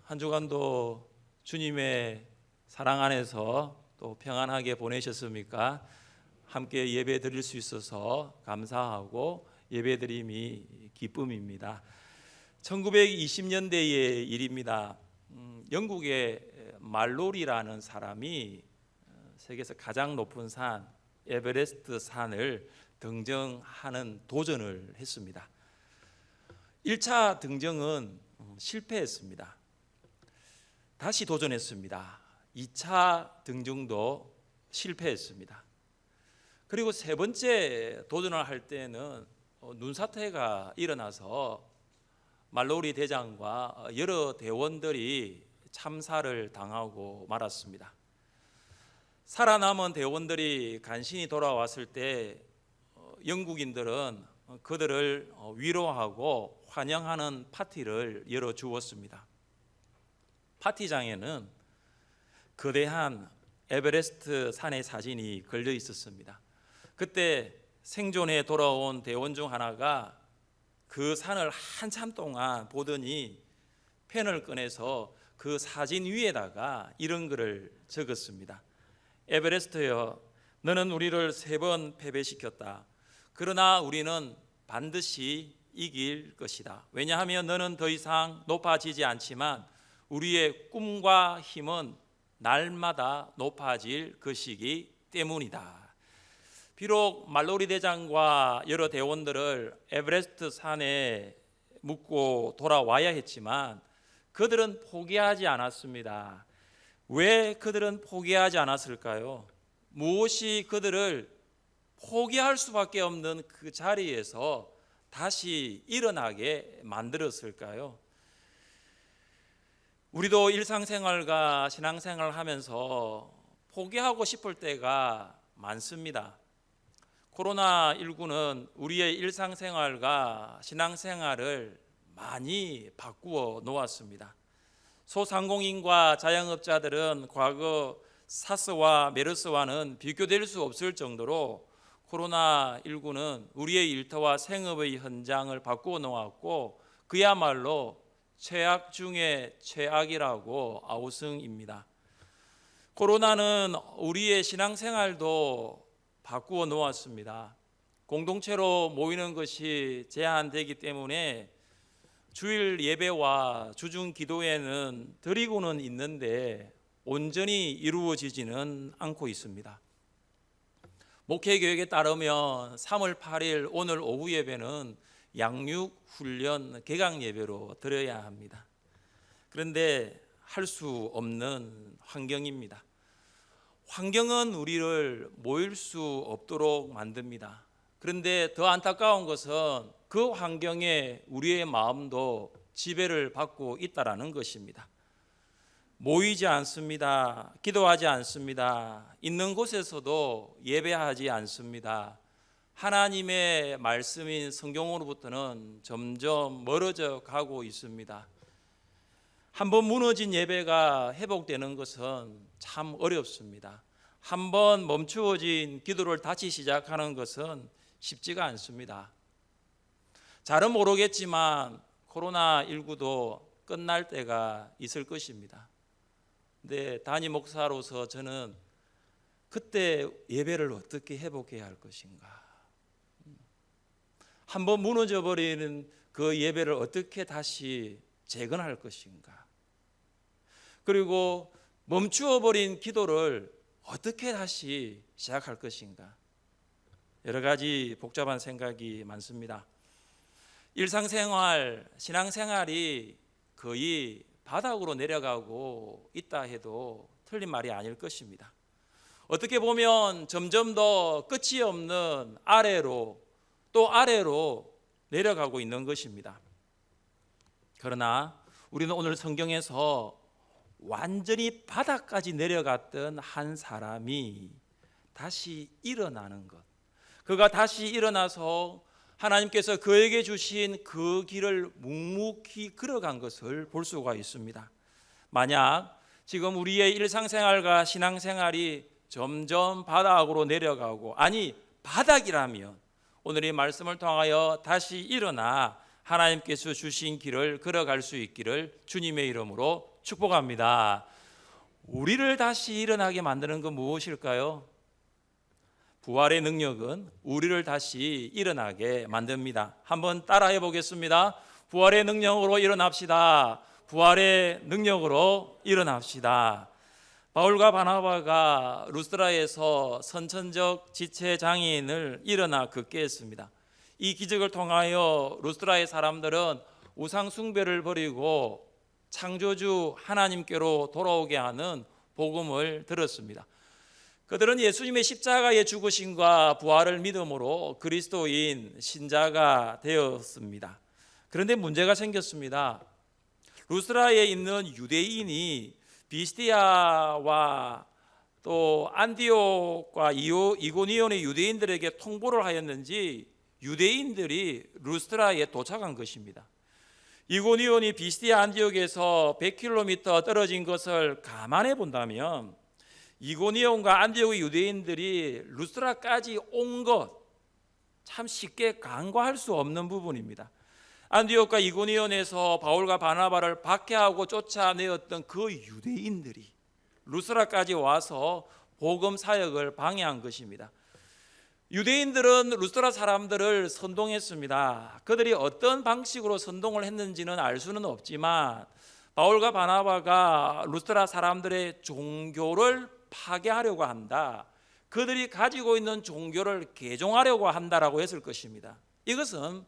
한 주간도 주님의 사랑 안에서 또 평안하게 보내셨습니까? 함께 예배 드릴 수 있어서 감사하고 예배 드림이 기쁨입니다. 1920년대의 일입니다. 영국의 말로리라는 사람이 세계에서 가장 높은 산 에베레스트 산을 등정하는 도전을 했습니다. 1차 등정은 실패했습니다. 다시 도전했습니다. 2차 등정도 실패했습니다. 그리고 세 번째 도전을 할 때는 눈사태가 일어나서 말로리 대장과 여러 대원들이 참사를 당하고 말았습니다. 살아남은 대원들이 간신히 돌아왔을 때 영국인들은 그들을 위로하고 환영하는 파티를 열어주었습니다. 파티장에는 거대한 에베레스트 산의 사진이 걸려 있었습니다. 그때 생존해 돌아온 대원 중 하나가 그 산을 한참 동안 보더니 펜을 꺼내서 그 사진 위에다가 이런 글을 적었습니다. 에베레스트여, 너는 우리를 3번 패배시켰다. 그러나 우리는 반드시 이길 것이다. 왜냐하면 너는 더 이상 높아지지 않지만 우리의 꿈과 힘은 날마다 높아질 것이기 때문이다. 비록 말로리 대장과 여러 대원들을 에베레스트 산에 묻고 돌아와야 했지만 그들은 포기하지 않았습니다. 왜 그들은 포기하지 않았을까요? 무엇이 그들을 포기할 수밖에 없는 그 자리에서 다시 일어나게 만들었을까요? 우리도 일상생활과 신앙생활을 하면서 포기하고 싶을 때가 많습니다. 코로나19는 우리의 일상생활과 신앙생활을 많이 바꾸어 놓았습니다. 소상공인과 자영업자들은 과거 사스와 메르스와는 비교될 수 없을 정도로 코로나19는 우리의 일터와 생업의 현장을 바꾸어 놓았고 그야말로 최악 중에 최악이라고 아우성입니다. 코로나는 우리의 신앙생활도 바꾸어 놓았습니다. 공동체로 모이는 것이 제한되기 때문에 주일 예배와 주중 기도회는 드리고는 있는데 온전히 이루어지지는 않고 있습니다. 목회교육에 따르면 3월 8일 오늘 오후 예배는 양육훈련 개강 예배로 드려야 합니다. 그런데 할 수 없는 환경입니다. 환경은 우리를 모일 수 없도록 만듭니다. 그런데 더 안타까운 것은 그 환경에 우리의 마음도 지배를 받고 있다는 것입니다. 모이지 않습니다. 기도하지 않습니다. 있는 곳에서도 예배하지 않습니다. 하나님의 말씀인 성경으로부터는 점점 멀어져 가고 있습니다. 한번 무너진 예배가 회복되는 것은 참 어렵습니다. 한번 멈추어진 기도를 다시 시작하는 것은 쉽지가 않습니다. 잘은 모르겠지만 코로나19도 끝날 때가 있을 것입니다. 근데 담임 목사로서 저는 그때 예배를 어떻게 회복해야 할 것인가? 한번 무너져 버리는 그 예배를 어떻게 다시 재건할 것인가? 그리고 멈추어 버린 기도를 어떻게 다시 시작할 것인가? 여러 가지 복잡한 생각이 많습니다. 일상생활, 신앙생활이 거의 바닥으로 내려가고 있다 해도 틀린 말이 아닐 것입니다. 어떻게 보면 점점 더 끝이 없는 아래로 또 아래로 내려가고 있는 것입니다. 그러나 우리는 오늘 성경에서 완전히 바닥까지 내려갔던 한 사람이 다시 일어나는 것, 그가 다시 일어나서 하나님께서 그에게 주신 그 길을 묵묵히 걸어간 것을 볼 수가 있습니다. 만약 지금 우리의 일상생활과 신앙생활이 점점 바닥으로 내려가고, 아니 바닥이라면 오늘 이 말씀을 통하여 다시 일어나 하나님께서 주신 길을 걸어갈 수 있기를 주님의 이름으로 축복합니다. 우리를 다시 일어나게 만드는 건 무엇일까요? 부활의 능력은 우리를 다시 일어나게 만듭니다. 한번 따라해 보겠습니다. 부활의 능력으로 일어납시다. 부활의 능력으로 일어납시다. 바울과 바나바가 루스드라에서 선천적 지체 장애인을 일어나 걷게 했습니다. 이 기적을 통하여 루스드라의 사람들은 우상 숭배를 버리고 창조주 하나님께로 돌아오게 하는 복음을 들었습니다. 그들은 예수님의 십자가의 죽으심과 부활을 믿음으로 그리스도인 신자가 되었습니다. 그런데 문제가 생겼습니다. 루스드라에 있는 유대인이 비스디아와 또 안디옥과 이고니온의 유대인들에게 통보를 하였는지 유대인들이 루스드라에 도착한 것입니다. 이고니온이 비스디아 안디옥에서 100km 떨어진 것을 감안해 본다면 이고니온과 안디옥의 유대인들이 루스드라까지 온 것 참 쉽게 간과할 수 없는 부분입니다. 안디옥과 이고니온에서 바울과 바나바를 박해하고 쫓아내었던 그 유대인들이 루스드라까지 와서 복음 사역을 방해한 것입니다. 유대인들은 루스드라 사람들을 선동했습니다. 그들이 어떤 방식으로 선동을 했는지는 알 수는 없지만 바울과 바나바가 루스드라 사람들의 종교를 파괴하려고 한다, 그들이 가지고 있는 종교를 개종하려고 한다라고 했을 것입니다. 이것은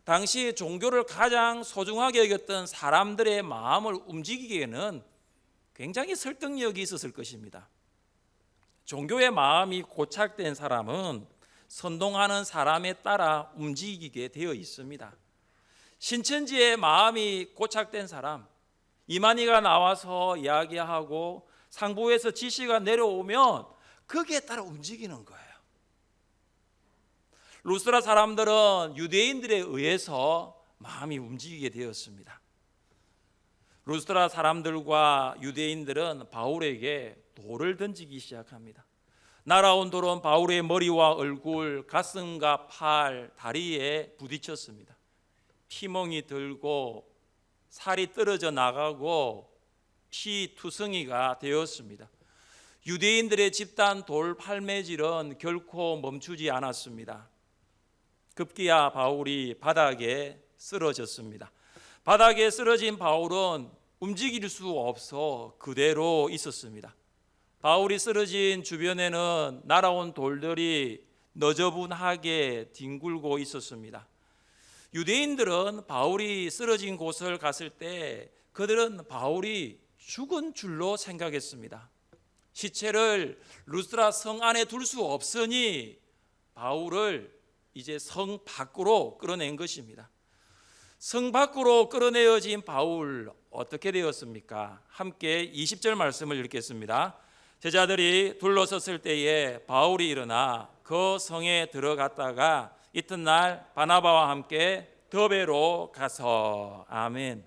당시 종교를 가장 소중하게 여겼던 사람들의 마음을 움직이기에는 굉장히 설득력이 있었을 것입니다. 종교의 마음이 고착된 사람은 선동하는 사람에 따라 움직이게 되어 있습니다. 신천지의 마음이 고착된 사람, 이만희가 나와서 이야기하고 상부에서 지시가 내려오면 거기에 따라 움직이는 거예요. 루스드라 사람들은 유대인들에 의해서 마음이 움직이게 되었습니다. 루스드라 사람들과 유대인들은 바울에게 돌을 던지기 시작합니다. 날아온 돌은 바울의 머리와 얼굴, 가슴과 팔, 다리에 부딪혔습니다. 피멍이 들고 살이 떨어져 나가고 피투성이가 되었습니다. 유대인들의 집단 돌 팔매질은 결코 멈추지 않았습니다. 급기야 바울이 바닥에 쓰러졌습니다. 바닥에 쓰러진 바울은 움직일 수 없어 그대로 있었습니다. 바울이 쓰러진 주변에는 날아온 돌들이 너저분하게 뒹굴고 있었습니다. 유대인들은 바울이 쓰러진 곳을 갔을 때 그들은 바울이 죽은 줄로 생각했습니다. 시체를 루스드라 성 안에 둘 수 없으니 바울을 이제 성 밖으로 끌어낸 것입니다. 성 밖으로 끌어내어진 바울 어떻게 되었습니까? 함께 20절 말씀을 읽겠습니다. 제자들이 둘러섰을 때에 바울이 일어나 그 성에 들어갔다가 이튿날 바나바와 함께 더베로 가서. 아멘.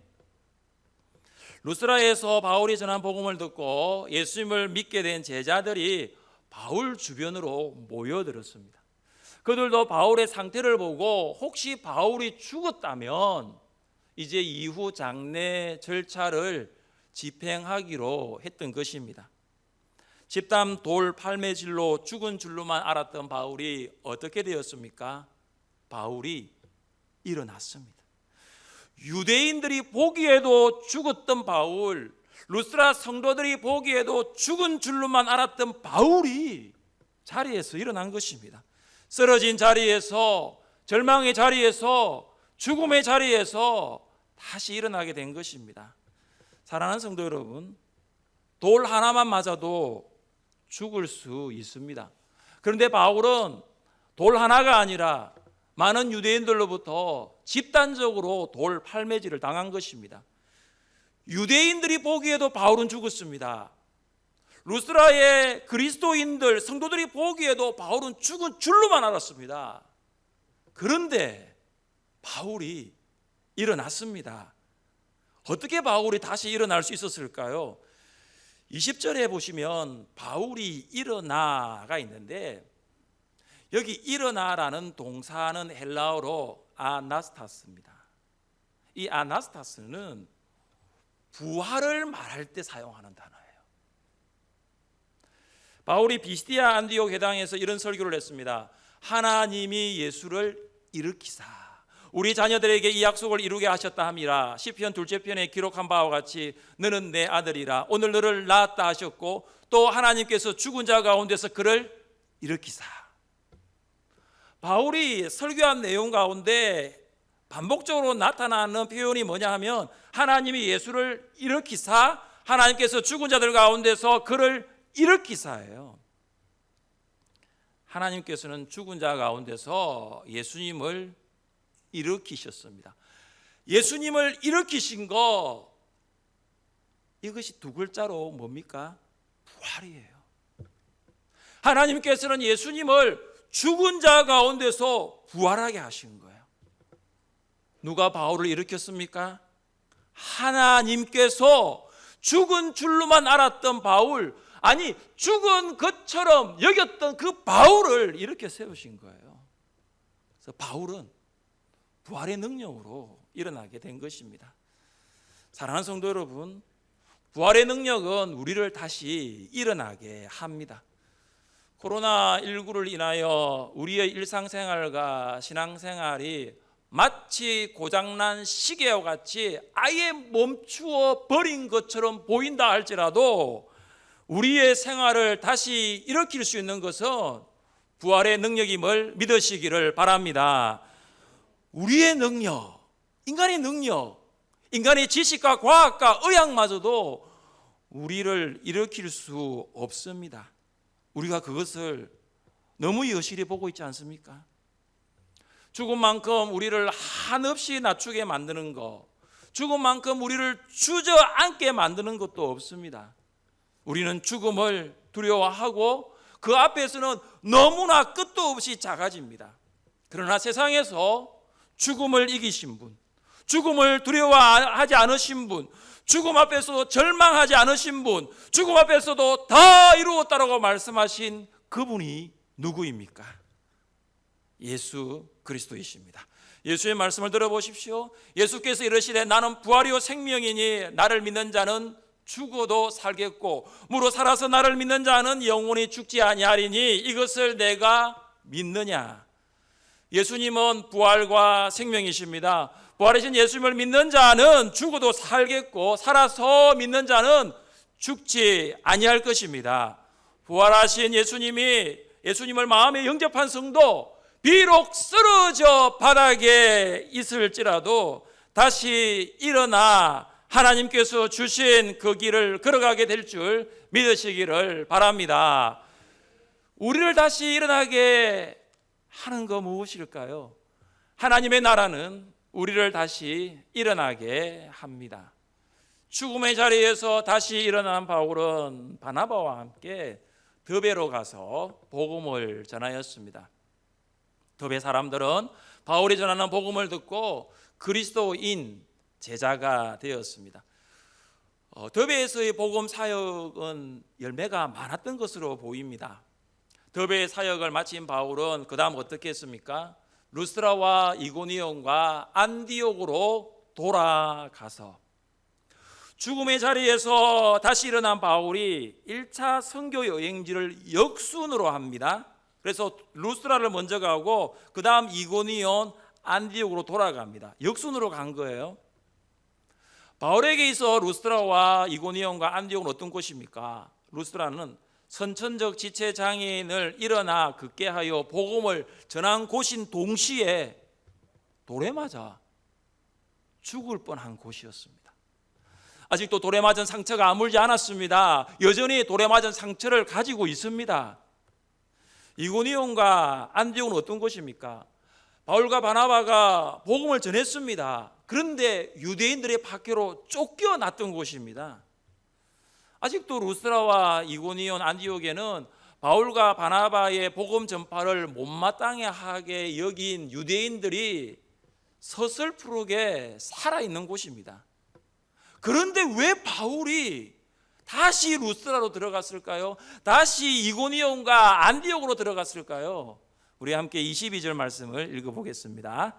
루스드라에서 바울이 전한 복음을 듣고 예수님을 믿게 된 제자들이 바울 주변으로 모여들었습니다. 그들도 바울의 상태를 보고 혹시 바울이 죽었다면 이제 이후 장례 절차를 집행하기로 했던 것입니다. 집단 돌 팔매질로 죽은 줄로만 알았던 바울이 어떻게 되었습니까? 바울이 일어났습니다. 유대인들이 보기에도 죽었던 바울, 루스드라 성도들이 보기에도 죽은 줄로만 알았던 바울이 자리에서 일어난 것입니다. 쓰러진 자리에서, 절망의 자리에서, 죽음의 자리에서 다시 일어나게 된 것입니다. 사랑하는 성도 여러분, 돌 하나만 맞아도 죽을 수 있습니다. 그런데 바울은 돌 하나가 아니라 많은 유대인들로부터 집단적으로 돌 팔매질을 당한 것입니다. 유대인들이 보기에도 바울은 죽었습니다. 루스드라의 그리스도인들, 성도들이 보기에도 바울은 죽은 줄로만 알았습니다. 그런데 바울이 일어났습니다. 어떻게 바울이 다시 일어날 수 있었을까요? 20절에 보시면 바울이 일어나가 있는데 여기 일어나라는 동사는 헬라어로 아나스타스입니다. 이 아나스타스는 부활을 말할 때 사용하는 단어예요. 바울이 비시디아 안디옥 회당에서 이런 설교를 했습니다. 하나님이 예수를 일으키사 우리 자녀들에게 이 약속을 이루게 하셨다 함이라. 시편 2째 편에 기록한 바와 같이 너는 내 아들이라. 오늘 너를 낳았다 하셨고 또 하나님께서 죽은 자 가운데서 그를 일으키사. 바울이 설교한 내용 가운데 반복적으로 나타나는 표현이 뭐냐 하면 하나님이 예수를 일으키사 하나님께서 죽은 자들 가운데서 그를 일으키사예요. 하나님께서는 죽은 자 가운데서 예수님을 일으키셨습니다. 예수님을 일으키신 거 이것이 두 글자로 뭡니까? 부활이에요. 하나님께서는 예수님을 죽은 자 가운데서 부활하게 하신 거예요. 누가 바울을 일으켰습니까? 하나님께서 죽은 줄로만 알았던 바울, 아니 죽은 것처럼 여겼던 그 바울을 일으켜 세우신 거예요. 그래서 바울은 부활의 능력으로 일어나게 된 것입니다. 사랑하는 성도 여러분, 부활의 능력은 우리를 다시 일어나게 합니다. 코로나19를 인하여 우리의 일상생활과 신앙생활이 마치 고장난 시계와 같이 아예 멈추어 버린 것처럼 보인다 할지라도 우리의 생활을 다시 일으킬 수 있는 것은 부활의 능력임을 믿으시기를 바랍니다. 우리의 능력, 인간의 능력, 인간의 지식과 과학과 의학마저도 우리를 일으킬 수 없습니다. 우리가 그것을 너무 여실히 보고 있지 않습니까? 죽음만큼 우리를 한없이 낮추게 만드는 것, 죽음만큼 우리를 주저앉게 만드는 것도 없습니다. 우리는 죽음을 두려워하고 그 앞에서는 너무나 끝도 없이 작아집니다. 그러나 세상에서 죽음을 이기신 분, 죽음을 두려워하지 않으신 분, 죽음 앞에서도 절망하지 않으신 분, 죽음 앞에서도 다 이루었다라고 말씀하신 그분이 누구입니까? 예수 그리스도이십니다. 예수의 말씀을 들어보십시오. 예수께서 이르시되 나는 부활이요 생명이니 나를 믿는 자는 죽어도 살겠고 무릇 살아서 나를 믿는 자는 영원히 죽지 아니하리니 이것을 내가 믿느냐. 예수님은 부활과 생명이십니다. 부활하신 예수님을 믿는 자는 죽어도 살겠고 살아서 믿는 자는 죽지 아니할 것입니다. 부활하신 예수님을 마음에 영접한 성도 비록 쓰러져 바닥에 있을지라도 다시 일어나 하나님께서 주신 그 길을 걸어가게 될 줄 믿으시기를 바랍니다. 우리를 다시 일어나게 하는 거 무엇일까요? 하나님의 나라는 우리를 다시 일어나게 합니다. 죽음의 자리에서 다시 일어난 바울은 바나바와 함께 더베로 가서 복음을 전하였습니다. 더베 사람들은 바울이 전하는 복음을 듣고 그리스도인 제자가 되었습니다. 더베에서의 복음 사역은 열매가 많았던 것으로 보입니다. 더베의 사역을 마친 바울은 그 다음 어떻게 했습니까? 루스드라와 이고니온과 안디옥으로 돌아가서 죽음의 자리에서 다시 일어난 바울이 1차 선교 여행지를 역순으로 합니다. 그래서 루스드라를 먼저 가고 그 다음 이고니온, 안디옥으로 돌아갑니다. 역순으로 간 거예요. 바울에게 있어 루스드라와 이고니온과 안디옥은 어떤 곳입니까? 루스드라는 선천적 지체 장애인을 일어나 걷게 하여 복음을 전한 곳인 동시에 돌에 맞아 죽을 뻔한 곳이었습니다. 아직도 돌에 맞은 상처가 아물지 않았습니다. 여전히 돌에 맞은 상처를 가지고 있습니다. 이고니온과 안디옥은 어떤 곳입니까? 바울과 바나바가 복음을 전했습니다. 그런데 유대인들의 박해로 쫓겨났던 곳입니다. 아직도 루스드라와 이고니온, 안디옥에는 바울과 바나바의 복음 전파를 못마땅하게 여긴 유대인들이 서슬프르게 살아있는 곳입니다. 그런데 왜 바울이 다시 루스드라로 들어갔을까요? 다시 이고니온과 안디옥으로 들어갔을까요? 우리 함께 22절 말씀을 읽어보겠습니다.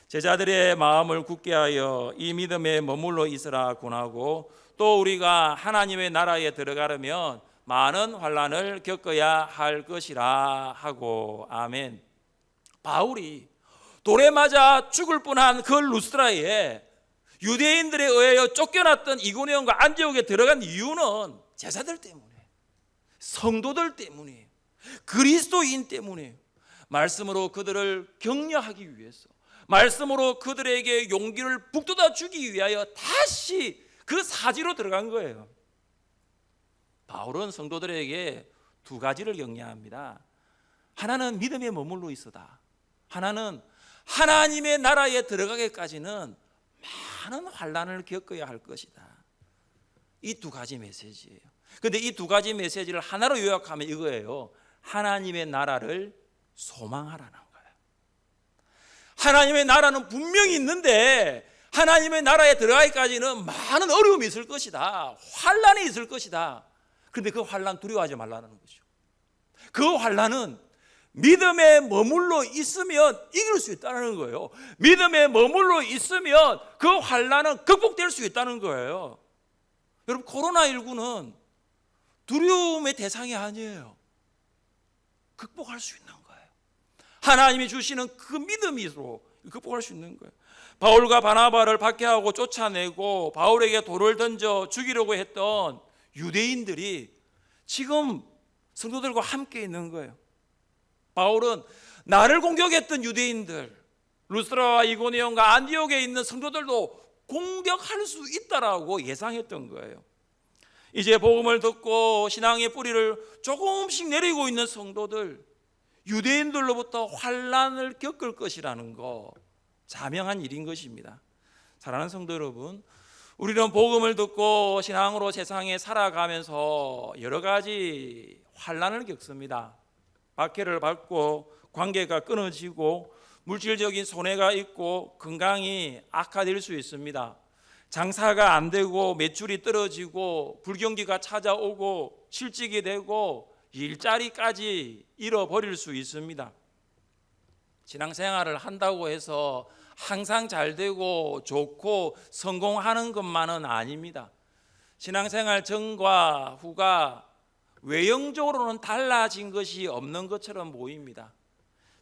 제자들의 마음을 굳게 하여 이 믿음에 머물러 있으라 권하고, 또 우리가 하나님의 나라에 들어가려면 많은 환난을 겪어야 할 것이라 하고. 아멘. 바울이 돌에 맞아 죽을 뻔한 그 루스드라에 유대인들에 의하여 쫓겨났던 이고니온과 안디옥에 들어간 이유는 제자들 때문에, 성도들 때문에, 그리스도인 때문에, 말씀으로 그들을 격려하기 위해서, 말씀으로 그들에게 용기를 북돋아 주기 위하여 다시 그 사지로 들어간 거예요. 바울은 성도들에게 두 가지를 격려합니다. 하나는 믿음에 머물러 있어다. 하나는 하나님의 나라에 들어가기까지는 많은 환난을 겪어야 할 것이다. 이 두 가지 메시지예요. 그런데 이 두 가지 메시지를 하나로 요약하면 이거예요. 하나님의 나라를 소망하라는 거예요. 하나님의 나라는 분명히 있는데 하나님의 나라에 들어가기까지는 많은 어려움이 있을 것이다. 환난이 있을 것이다. 그런데 그 환난 두려워하지 말라는 거죠. 그 환난은 믿음에 머물러 있으면 이길 수 있다는 거예요. 믿음에 머물러 있으면 그 환난은 극복될 수 있다는 거예요. 여러분, 코로나19는 두려움의 대상이 아니에요. 극복할 수 있는 거예요. 하나님이 주시는 그 믿음으로 극복할 수 있는 거예요. 바울과 바나바를 박해하고 쫓아내고 바울에게 돌을 던져 죽이려고 했던 유대인들이 지금 성도들과 함께 있는 거예요. 바울은 나를 공격했던 유대인들, 루스드라와 이고니온과 안디옥에 있는 성도들도 공격할 수 있다라고 예상했던 거예요. 이제 복음을 듣고 신앙의 뿌리를 조금씩 내리고 있는 성도들, 유대인들로부터 환난을 겪을 것이라는 거 자명한 일인 것입니다. 사랑하는 성도 여러분, 우리는 복음을 듣고 신앙으로 세상에 살아가면서 여러 가지 환난을 겪습니다. 박해를 받고 관계가 끊어지고 물질적인 손해가 있고 건강이 악화될 수 있습니다. 장사가 안 되고 매출이 떨어지고 불경기가 찾아오고 실직이 되고 일자리까지 잃어버릴 수 있습니다. 신앙생활을 한다고 해서 항상 잘 되고 좋고 성공하는 것만은 아닙니다. 신앙생활 전과 후가 외형적으로는 달라진 것이 없는 것처럼 보입니다.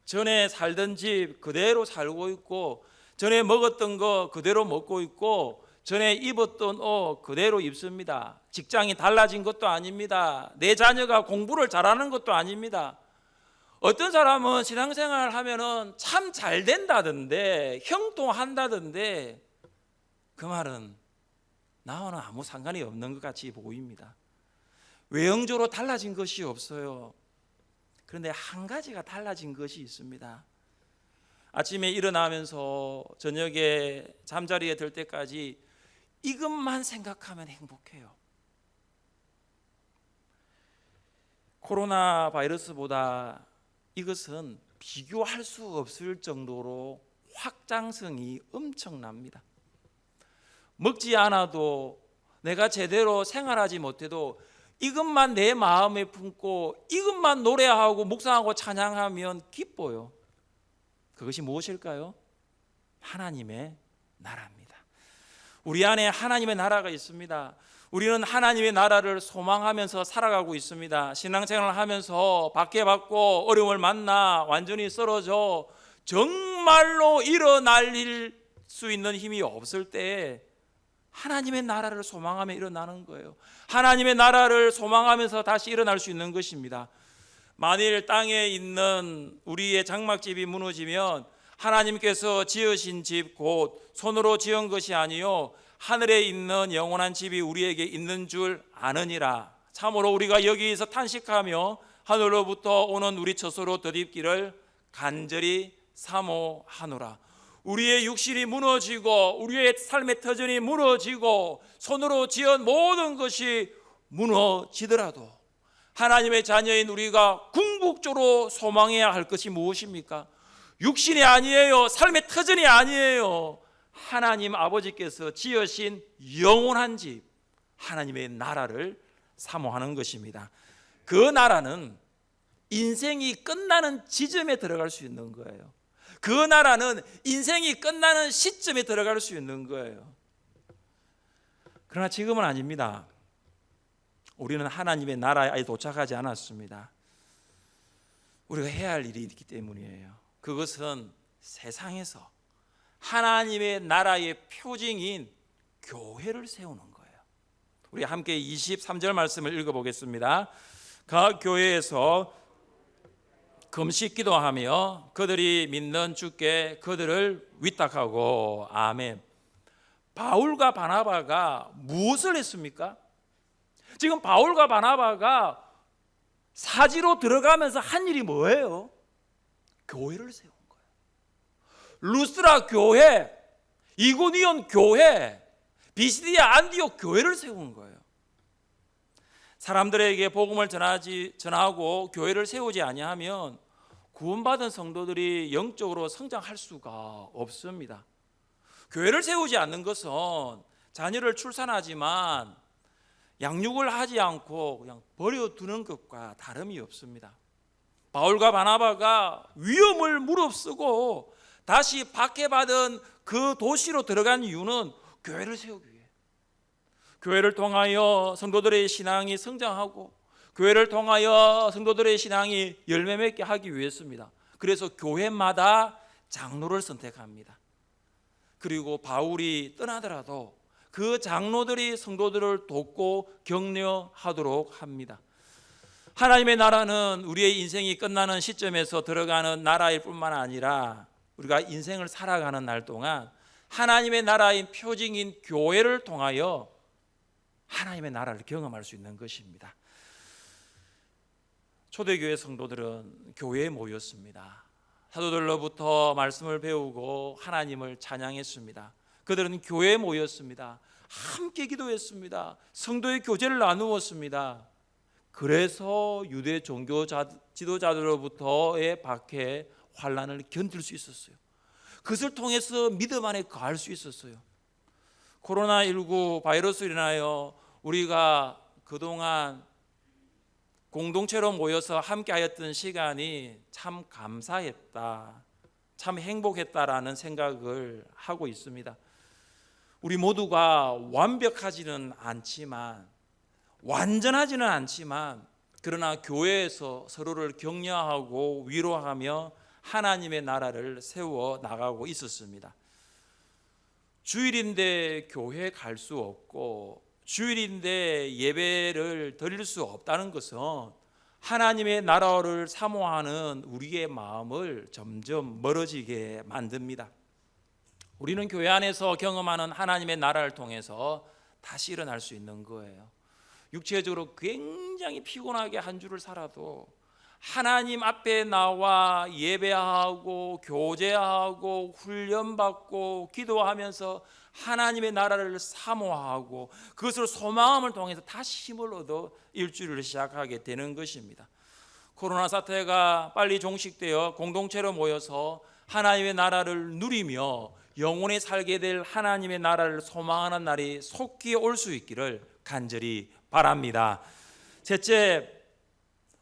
전에 살던 집 그대로 살고 있고, 전에 먹었던 거 그대로 먹고 있고, 전에 입었던 옷 그대로 입습니다. 직장이 달라진 것도 아닙니다. 내 자녀가 공부를 잘하는 것도 아닙니다. 어떤 사람은 신앙생활 하면은 참 잘 된다던데, 형통한다던데, 그 말은 나와는 아무 상관이 없는 것 같이 보입니다. 외형적으로 달라진 것이 없어요. 그런데 한 가지가 달라진 것이 있습니다. 아침에 일어나면서 저녁에 잠자리에 들 때까지 이것만 생각하면 행복해요. 코로나 바이러스보다 이것은 비교할 수 없을 정도로 확장성이 엄청납니다. 먹지 않아도, 내가 제대로 생활하지 못해도 이것만 내 마음에 품고 이것만 노래하고 묵상하고 찬양하면 기뻐요. 그것이 무엇일까요? 하나님의 나라입니다. 우리 안에 하나님의 나라가 있습니다. 우리는 하나님의 나라를 소망하면서 살아가고 있습니다. 신앙생활을 하면서 박해받고 어려움을 만나 완전히 쓰러져 정말로 일어날 수 있는 힘이 없을 때 하나님의 나라를 소망하며 일어나는 거예요. 하나님의 나라를 소망하면서 다시 일어날 수 있는 것입니다. 만일 땅에 있는 우리의 장막집이 무너지면 하나님께서 지으신 집 곧 손으로 지은 것이 아니요 하늘에 있는 영원한 집이 우리에게 있는 줄 아느니라. 참으로 우리가 여기서 탄식하며 하늘로부터 오는 우리 처소로 덧입기를 간절히 사모하노라. 우리의 육신이 무너지고 우리의 삶의 터전이 무너지고 손으로 지은 모든 것이 무너지더라도 하나님의 자녀인 우리가 궁극적으로 소망해야 할 것이 무엇입니까? 육신이 아니에요. 삶의 터전이 아니에요. 하나님 아버지께서 지으신 영원한 집, 하나님의 나라를 사모하는 것입니다. 그 나라는 인생이 끝나는 지점에 들어갈 수 있는 거예요. 그 나라는 인생이 끝나는 시점에 들어갈 수 있는 거예요. 그러나 지금은 아닙니다. 우리는 하나님의 나라에 도착하지 않았습니다. 우리가 해야 할 일이 있기 때문이에요. 그것은 세상에서 하나님의 나라의 표징인 교회를 세우는 거예요. 우리 함께 23절 말씀을 읽어보겠습니다. 각 교회에서 금식 기도하며 그들이 믿는 주께 그들을 위탁하고. 아멘. 바울과 바나바가 무엇을 했습니까? 지금 바울과 바나바가 사지로 들어가면서 한 일이 뭐예요? 교회를 세운 거예요. 루스드라 교회, 이고니온 교회, 비시디아 안디옥 교회를 세운 거예요. 사람들에게 복음을 전하고 교회를 세우지 아니하면 구원받은 성도들이 영적으로 성장할 수가 없습니다. 교회를 세우지 않는 것은 자녀를 출산하지만 양육을 하지 않고 그냥 버려두는 것과 다름이 없습니다. 바울과 바나바가 위험을 무릅쓰고 다시 박해받은 그 도시로 들어간 이유는 교회를 세우기 위해, 교회를 통하여 성도들의 신앙이 성장하고 교회를 통하여 성도들의 신앙이 열매 맺게 하기 위해서입니다. 그래서 교회마다 장로를 선택합니다. 그리고 바울이 떠나더라도 그 장로들이 성도들을 돕고 격려하도록 합니다. 하나님의 나라는 우리의 인생이 끝나는 시점에서 들어가는 나라일 뿐만 아니라 우리가 인생을 살아가는 날 동안 하나님의 나라인 표징인 교회를 통하여 하나님의 나라를 경험할 수 있는 것입니다. 초대교회 성도들은 교회에 모였습니다. 사도들로부터 말씀을 배우고 하나님을 찬양했습니다. 그들은 교회에 모였습니다. 함께 기도했습니다. 성도의 교제를 나누었습니다. 그래서 유대 종교 지도자들로부터의 박해, 환난을 견딜 수 있었어요. 그것을 통해서 믿음 안에 거할 수 있었어요. 코로나19 바이러스로 인하여 우리가 그동안 공동체로 모여서 함께 하였던 시간이 참 감사했다, 참 행복했다라는 생각을 하고 있습니다. 우리 모두가 완벽하지는 않지만, 완전하지는 않지만, 그러나 교회에서 서로를 격려하고 위로하며 하나님의 나라를 세워 나가고 있었습니다. 주일인데 교회 갈 수 없고 주일인데 예배를 드릴 수 없다는 것은 하나님의 나라를 사모하는 우리의 마음을 점점 멀어지게 만듭니다. 우리는 교회 안에서 경험하는 하나님의 나라를 통해서 다시 일어날 수 있는 거예요. 육체적으로 굉장히 피곤하게 한 주를 살아도 하나님 앞에 나와 예배하고 교제하고 훈련받고 기도하면서 하나님의 나라를 사모하고 그것을 소망함을 통해서 다시 힘을 얻어 일주일을 시작하게 되는 것입니다. 코로나 사태가 빨리 종식되어 공동체로 모여서 하나님의 나라를 누리며 영원히 살게 될 하나님의 나라를 소망하는 날이 속히 올 수 있기를 간절히 바랍니다. 셋째,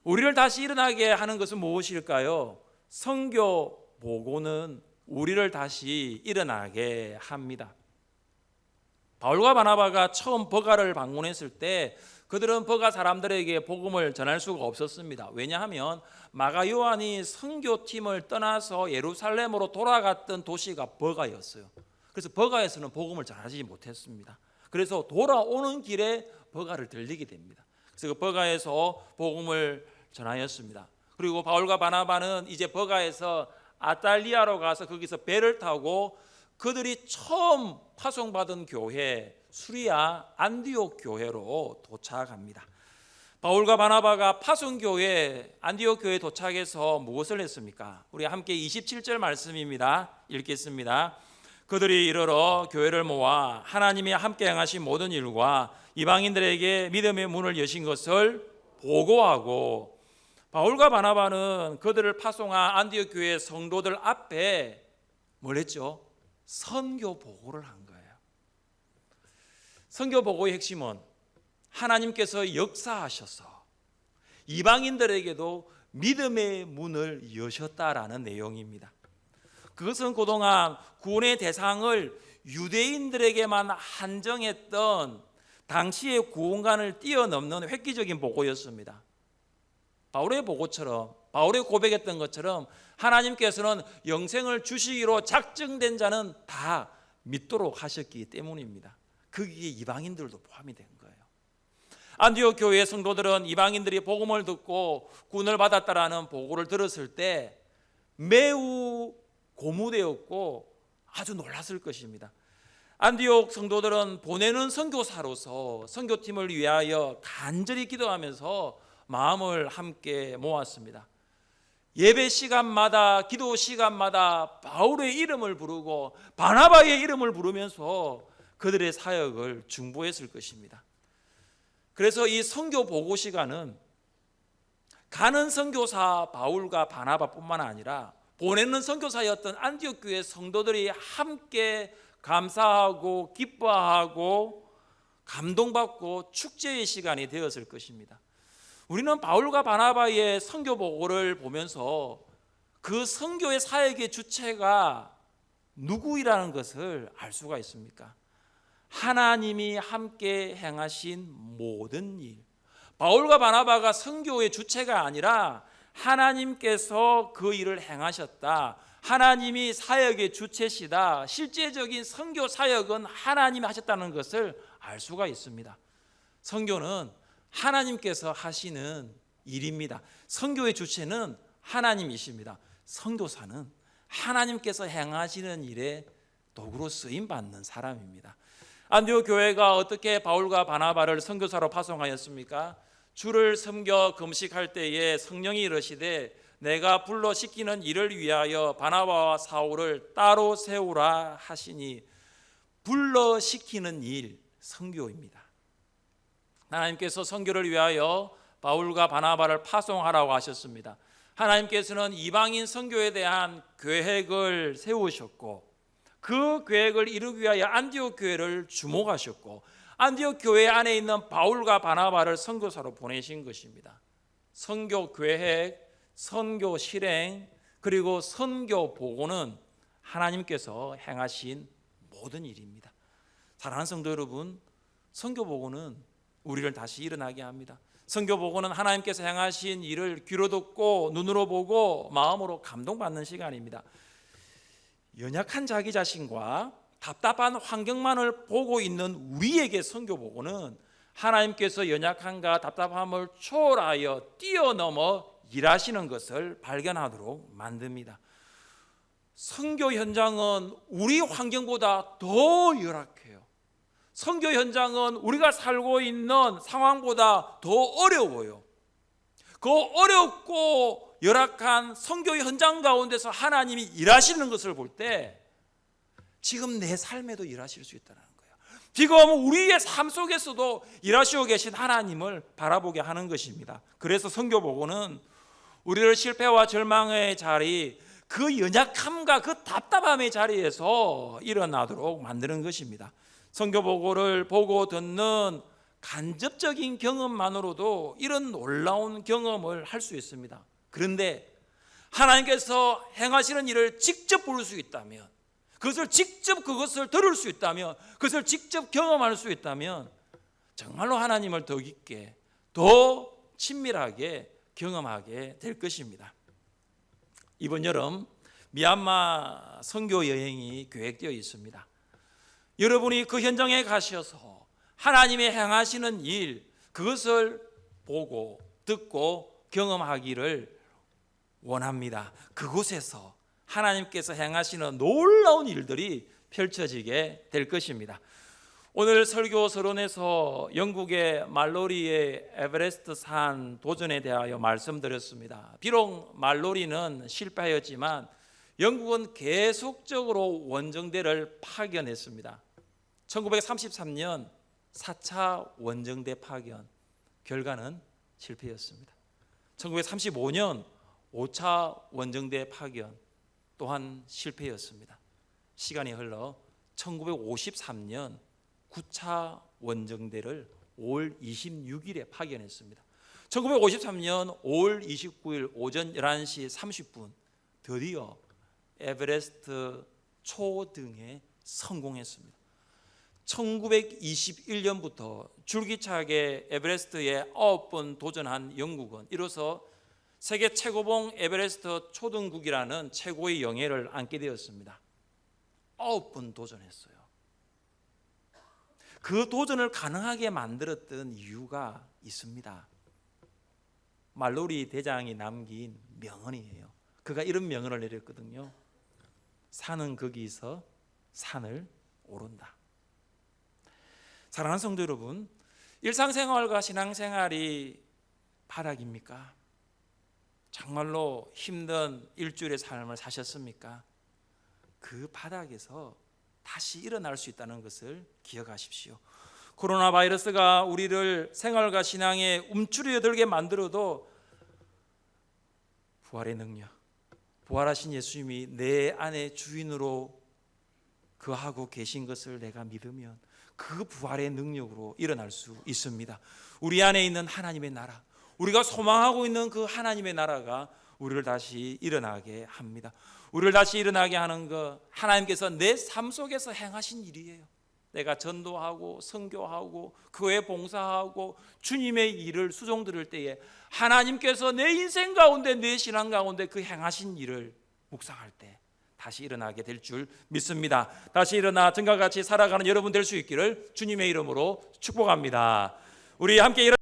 우리를 다시 일어나게 하는 것은 무엇일까요? 선교 보고는 우리를 다시 일어나게 합니다. 바울과 바나바가 처음 버가를 방문했을 때 그들은 버가 사람들에게 복음을 전할 수가 없었습니다. 왜냐하면 마가 요한이 선교팀을 떠나서 예루살렘으로 돌아갔던 도시가 버가였어요. 그래서 버가에서는 복음을 전하지 못했습니다. 그래서 돌아오는 길에 버가를 들리게 됩니다. 그래서 그 버가에서 복음을 전하였습니다. 그리고 바울과 바나바는 이제 버가에서 아탈리아로 가서 거기서 배를 타고 그들이 처음 파송받은 교회 수리아 안디옥 교회로 도착합니다. 바울과 바나바가 파송교회 안디옥 교회에 도착해서 무엇을 했습니까? 우리 함께 27절 말씀입니다. 읽겠습니다. 그들이 이르러 교회를 모아 하나님이 함께 행하신 모든 일과 이방인들에게 믿음의 문을 여신 것을 보고하고, 바울과 바나바는 그들을 파송한 안디옥 교회 성도들 앞에 뭘 했죠? 선교 보고를 한 거예요. 선교 보고의 핵심은 하나님께서 역사하셔서 이방인들에게도 믿음의 문을 여셨다라는 내용입니다. 그것은 그동안 구원의 대상을 유대인들에게만 한정했던 당시의 구원관을 뛰어넘는 획기적인 보고였습니다. 바울의 보고처럼, 바울의 고백했던 것처럼 하나님께서는 영생을 주시기로 작정된 자는 다 믿도록 하셨기 때문입니다. 거기에 이방인들도 포함이 된 거예요. 안디옥 교회의 성도들은 이방인들이 복음을 듣고 구원을 받았다라는 보고를 들었을 때 매우 고무되었고 아주 놀랐을 것입니다. 안디옥 성도들은 보내는 선교사로서 선교팀을 위하여 간절히 기도하면서 마음을 함께 모았습니다. 예배 시간마다, 기도 시간마다 바울의 이름을 부르고 바나바의 이름을 부르면서 그들의 사역을 중보했을 것입니다. 그래서 이 선교 보고 시간은 가는 선교사 바울과 바나바뿐만 아니라 보내는 선교사였던 안디옥 교회 성도들이 함께 감사하고 기뻐하고 감동받고 축제의 시간이 되었을 것입니다. 우리는 바울과 바나바의 선교 보고를 보면서 그 선교의 사역의 주체가 누구이라는 것을 알 수가 있습니까? 하나님이 함께 행하신 모든 일. 바울과 바나바가 선교의 주체가 아니라 하나님께서 그 일을 행하셨다. 하나님이 사역의 주체시다. 실제적인 선교 사역은 하나님이 하셨다는 것을 알 수가 있습니다. 선교는 하나님께서 하시는 일입니다. 선교의 주체는 하나님이십니다. 선교사는 하나님께서 행하시는 일에 도구로 쓰임 받는 사람입니다. 안디옥 교회가 어떻게 바울과 바나바를 선교사로 파송하였습니까? 주를 섬겨 금식할 때에 성령이 이르시되 내가 불러 시키는 일을 위하여 바나바와 사울을 따로 세우라 하시니, 불러 시키는 일, 선교입니다. 하나님께서 선교를 위하여 바울과 바나바를 파송하라고 하셨습니다. 하나님께서는 이방인 선교에 대한 계획을 세우셨고 그 계획을 이루기 위하여 안디옥 교회를 주목하셨고 안디옥 교회 안에 있는 바울과 바나바를 선교사로 보내신 것입니다. 선교 계획, 선교 실행, 그리고 선교 보고는 하나님께서 행하신 모든 일입니다. 사랑하는 성도 여러분, 선교 보고는 우리를 다시 일어나게 합니다. 선교 보고는 하나님께서 행하신 일을 귀로 듣고 눈으로 보고 마음으로 감동받는 시간입니다. 연약한 자기 자신과 답답한 환경만을 보고 있는 우리에게 선교 보고는 하나님께서 연약함과 답답함을 초월하여 뛰어넘어 일하시는 것을 발견하도록 만듭니다. 선교 현장은 우리 환경보다 더 열악해요. 선교 현장은 우리가 살고 있는 상황보다 더 어려워요. 그 어렵고 열악한 선교 현장 가운데서 하나님이 일하시는 것을 볼 때 지금 내 삶에도 일하실 수 있다는 거예요. 지금 우리의 삶 속에서도 일하시고 계신 하나님을 바라보게 하는 것입니다. 그래서 선교 보고는 우리를 실패와 절망의 자리, 그 연약함과 그 답답함의 자리에서 일어나도록 만드는 것입니다. 선교 보고를 보고 듣는 간접적인 경험만으로도 이런 놀라운 경험을 할 수 있습니다. 그런데 하나님께서 행하시는 일을 직접 볼 수 있다면, 그것을 들을 수 있다면, 그것을 직접 경험할 수 있다면 정말로 하나님을 더 깊게, 더 친밀하게 경험하게 될 것입니다. 이번 여름 미얀마 선교 여행이 계획되어 있습니다. 여러분이 그 현장에 가셔서 하나님의 행하시는 일, 그것을 보고 듣고 경험하기를 원합니다. 그곳에서 하나님께서 행하시는 놀라운 일들이 펼쳐지게 될 것입니다. 오늘 설교 서론에서 영국의 말로리의 에베레스트 산 도전에 대하여 말씀드렸습니다. 비록 말로리는 실패하였지만 영국은 계속적으로 원정대를 파견했습니다. 1933년 4차 원정대 파견, 결과는 실패였습니다. 1935년 5차 원정대 파견 또한 실패였습니다. 시간이 흘러 1953년 9차 원정대를 5월 26일에 파견했습니다. 1953년 5월 29일 오전 11시 30분 드디어 에베레스트 초등에 성공했습니다. 1921년부터 줄기차게 에베레스트에 9번 도전한 영국은 이로써 세계 최고봉 에베레스트 초등국이라는 최고의 영예를 안게 되었습니다. 9번 도전했어요. 그 도전을 가능하게 만들었던 이유가 있습니다. 말로리 대장이 남긴 명언이에요. 그가 이런 명언을 내렸거든요. 산은 거기서 산을 오른다. 사랑하는 성도 여러분, 일상생활과 신앙생활이 바닥입니까? 정말로 힘든 일주일의 삶을 사셨습니까? 그 바닥에서 다시 일어날 수 있다는 것을 기억하십시오. 코로나 바이러스가 우리를 생활과 신앙에 움츠러들게 만들어도 부활의 능력, 부활하신 예수님이 내 안에 주인으로 거하고 계신 것을 내가 믿으면 그 부활의 능력으로 일어날 수 있습니다. 우리 안에 있는 하나님의 나라, 우리가 소망하고 있는 그 하나님의 나라가 우리를 다시 일어나게 합니다. 우리를 다시 일어나게 하는 것, 하나님께서 내 삶 속에서 행하신 일이에요. 내가 전도하고 선교하고 교회 봉사하고 주님의 일을 수종 들을 때에 하나님께서 내 인생 가운데, 내 신앙 가운데 그 행하신 일을 묵상할 때 다시 일어나게 될 줄 믿습니다. 다시 일어나 전과 같이 살아가는 여러분 될 수 있기를 주님의 이름으로 축복합니다. 우리 함께